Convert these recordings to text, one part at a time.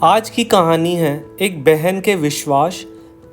आज की कहानी है एक बहन के विश्वास,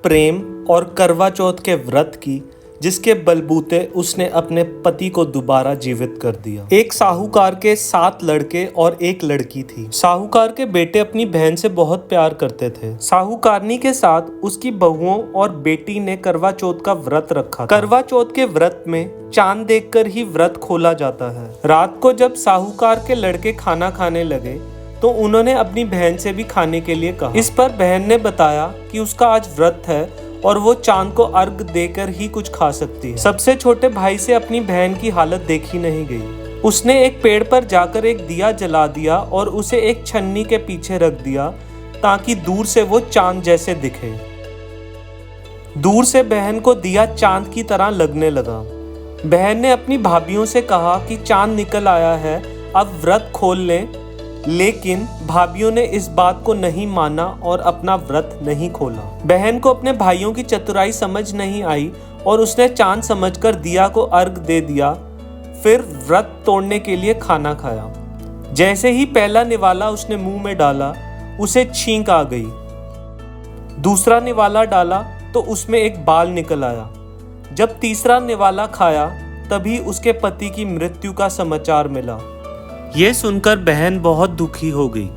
प्रेम और करवा चौथ के व्रत की, जिसके बलबूते उसने अपने पति को दोबारा जीवित कर दिया। एक साहूकार के 7 लड़के और एक लड़की थी। साहूकार के बेटे अपनी बहन से बहुत प्यार करते थे। साहूकारनी के साथ उसकी बहुओं और बेटी ने करवा चौथ का व्रत रखा था। करवा चौथ के व्रत में चांद देखकर ही व्रत खोला जाता है। रात को जब साहूकार के लड़के खाना खाने लगे तो उन्होंने अपनी बहन से भी खाने के लिए कहा। इस पर बहन ने बताया कि उसका आज व्रत है और वो चांद को अर्घ देकर ही कुछ खा सकती है। सबसे छोटे भाई से अपनी बहन की हालत देखी नहीं गई। उसने एक पेड़ पर जाकर एक दिया जला दिया और उसे एक छन्नी के पीछे रख दिया ताकि दूर से वो चांद जैसे दिखे। दूर से बहन को दिया चांद की तरह लगने लगा। बहन ने अपनी भाभीयों से कहा कि चांद निकल आया है, अब व्रत खोल लें, लेकिन भाभीयों ने इस बात को नहीं माना और अपना व्रत नहीं खोला। बहन को अपने भाइयों की चतुराई समझ नहीं आई और उसने चांद समझकर दिया को अर्घ दे दिया, फिर व्रत तोड़ने के लिए खाना खाया। जैसे ही पहला निवाला उसने मुंह में डाला, उसे छींक आ गई। दूसरा निवाला डाला तो उसमें एक बाल निकल आया। जब तीसरा निवाला खाया तभी उसके पति की मृत्यु का समाचार मिला। ये सुनकर बहन बहुत दुखी हो गई।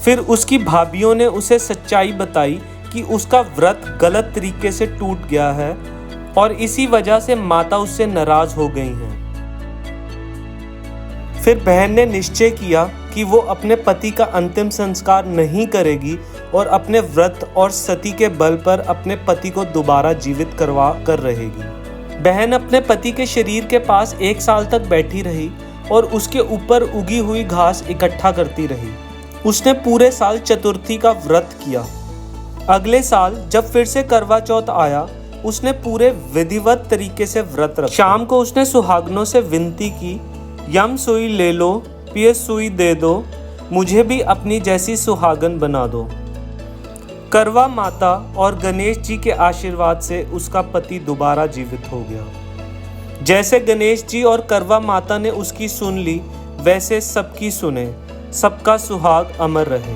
फिर उसकी भाभीयों ने उसे सच्चाई बताई कि उसका व्रत गलत तरीके से टूट गया है और इसी वजह से माता उससे नाराज हो गई हैं। फिर बहन ने निश्चय किया कि वो अपने पति का अंतिम संस्कार नहीं करेगी और अपने व्रत और सती के बल पर अपने पति को दोबारा जीवित करवा कर रहेगी। बहन अपने पति के शरीर के पास 1 साल तक बैठी रही और उसके ऊपर उगी हुई घास इकट्ठा करती रही। उसने पूरे साल चतुर्थी का व्रत किया। अगले साल जब फिर से करवा चौथ आया, उसने पूरे विधिवत तरीके से व्रत रखा। शाम को उसने सुहागनों से विनती की, यम सुई ले लो, पियस सुई दे दो, मुझे भी अपनी जैसी सुहागन बना दो। करवा माता और गणेश जी के आशीर्वाद से उसका पति दोबारा जीवित हो गया। जैसे गणेश जी और करवा माता ने उसकी सुन ली, वैसे सबकी सुने। सबका सुहाग अमर रहे।